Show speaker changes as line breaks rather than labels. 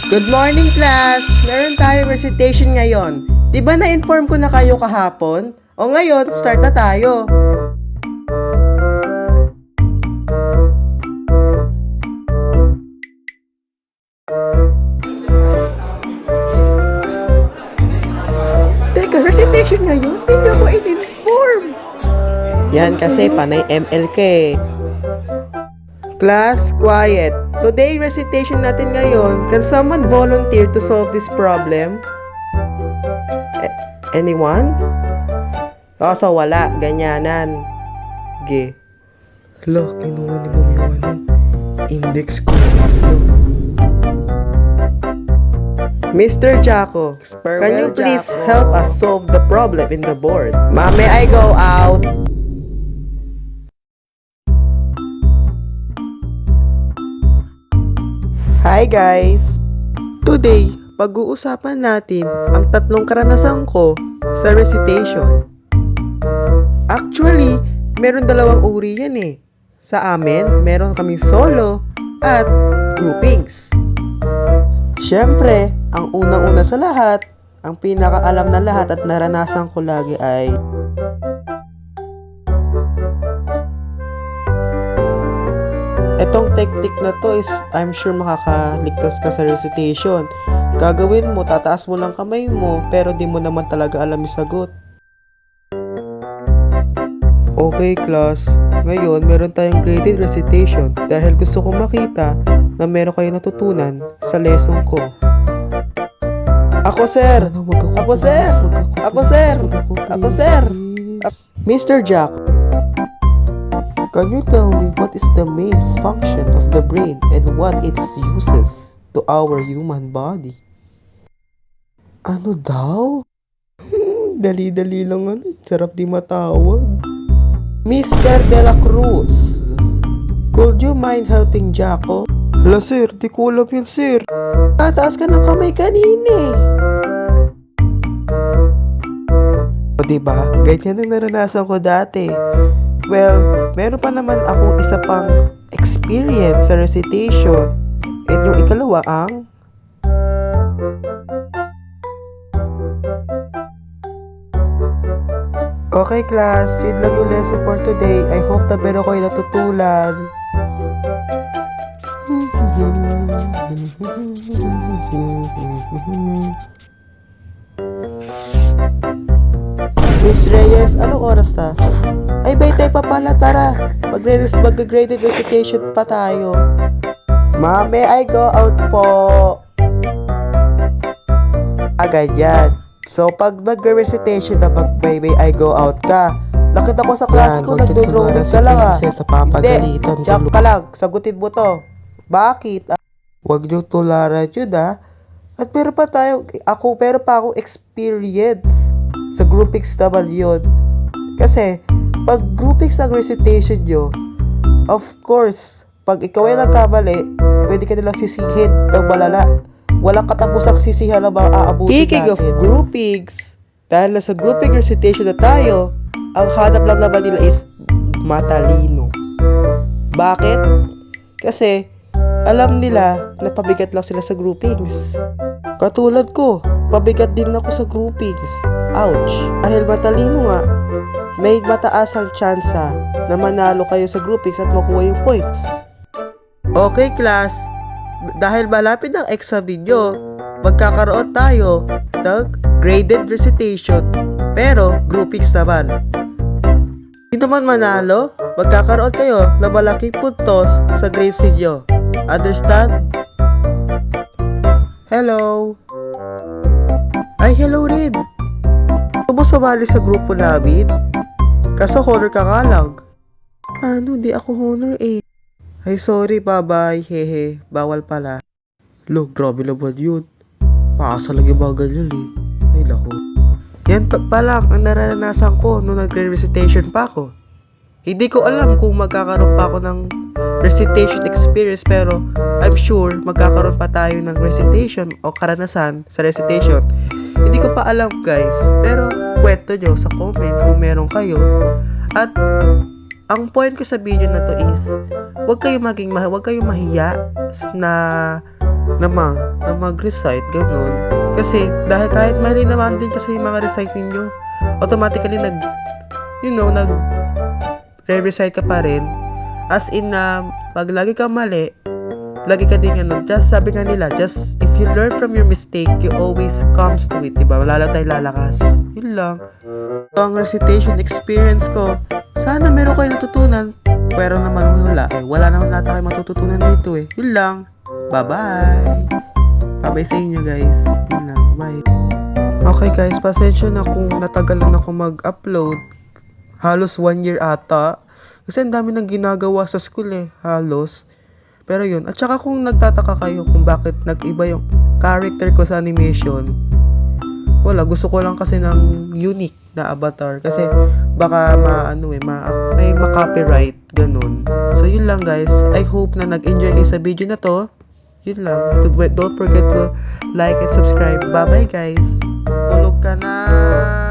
Good morning, class! Meron tayong recitation ngayon. Di ba na-inform ko na kayo kahapon? O ngayon, start na tayo. Teka, recitation ngayon? Hindi niyo ko in-inform. Yan kasi panay ML ka eh. Class, quiet. Today, recitation natin ngayon. Can someone volunteer to solve this problem? Anyone? So wala. Ganyanan. Ge. Hala, kinuha ni Mami Wano. Index ko. Mr. Jaco, can you please help us solve the problem in the board? Ma'am, may I go out? Hi guys! Today, pag-uusapan natin ang tatlong karanasan ko sa recitation. Actually, meron dalawang uri yan eh. Sa amin, meron kaming solo at groupings. Siyempre, ang unang-una sa lahat, ang pinakaalam na lahat at naranasan ko lagi ay etong technique na to is I'm sure makakaligtas ka sa recitation. Gagawin mo, tataas mo lang kamay mo pero di mo naman talaga alam yung sagot. Okay class, ngayon meron tayong graded recitation dahil gusto kong makita na meron kayo natutunan sa lesson ko. Ako sir! Ako sir! Ako sir! Ako sir! Mr. Jack, can you tell me what is the main function of the brain and what its uses to our human body? Ano daw? Dali-dali lang ano. Sarap di matawag. Mr. De La Cruz, could you mind helping Jaco? Hala sir, di ko alam yun sir. Tataas ka ng kamay kanina eh. O diba, ganyan ang naranasan ko dati. Well, meron pa naman ako isa pang experience sa recitation. And yung ikalawa ang okay class, yun lang yung lesson for today. I hope na meron kayo natutulan. Miss Reyes, anong oras na? Ay, baytay pa pala, tara. Mag-graded recitation pa tayo. Ma'am, may I go out po? Ganyan. So, pag nag-recitation na may I go out ka, nakita ko sa klase ko, nagdo-drawing ka lang ah. Hindi, check ka lang, sagutin mo to. Bakit? Huwag niyo tularan yun ah. At pero pa akong experience sa groupings naman yun. Kasi, pag groupings ang recitation nyo, of course, pag ikaw ay nagkamali, pwede ka nilang sisihin ng malala. Walang katapusang sisihan na maaabutin natin. Speaking of groupings, dahil nasa grouping recitation na tayo, ang hanap lang naman nila is matalino. Bakit? Kasi, alam nila na pabigat lang sila sa groupings. Katulad ko, pabigat din ako sa groupings. Ouch! Dahil matalino nga, may mataas ang tsansa na manalo kayo sa groupings at makuha yung points. Okay class, dahil malapit ang exam ninyo, magkakaroon tayo ng graded recitation pero groupings naman. Hindi naman manalo, magkakaroon kayo ng malaking puntos sa grades ninyo. Understand? Hello? Ay, hello rin. Gusto mo sumali sa grupo namin? Kaso honor ka nga lang. Ano, di ako honor eh. Ay, sorry, bye-bye. Hehe, bawal pala. Lo, grabe naman yun. Paasa lang yung mga ganyan eh. Ay, lako. Yan pa lang ang naranasan ko nung nagre-recitation pa ako. Hindi ko alam kung magkakaroon pa ako ng recitation experience pero I'm sure magkakaroon pa tayo ng recitation o karanasan sa recitation. Hindi ko pa alam guys, pero kwento nyo sa comment kung meron kayo. At ang point ko sa video na to is, huwag kayong mahiya na na mag-recite, ganun. Kasi, dahil kahit mali naman din kasi yung mga recite ninyo, automatically re-recite ka pa rin. As in na, pag lagi ka mali, lagi ka din just sabi nga nila, just if you learn from your mistake, you always comes to it, diba? Wala lang tayo lalakas. Yun lang. Ito ang recitation experience ko. Sana meron kayo natutunan. Pero naman wala wala naman nata kayo matututunan dito Yun lang. Bye-bye. Bye-bye sa inyo guys. Yun lang. Bye. Okay guys, pasensya na kung natagalan ako mag-upload. Halos 1 year ata. Kasi ang dami nang ginagawa sa school halos. Pero yun, at saka kung nagtataka kayo kung bakit nag-iba yung character ko sa animation, wala, gusto ko lang kasi ng unique na avatar. Kasi baka may ma-copyright, ganun. So yun lang guys, I hope na nag-enjoy kayo sa video na to. Yun lang, don't forget to like and subscribe. Bye bye guys. Tulog ka na.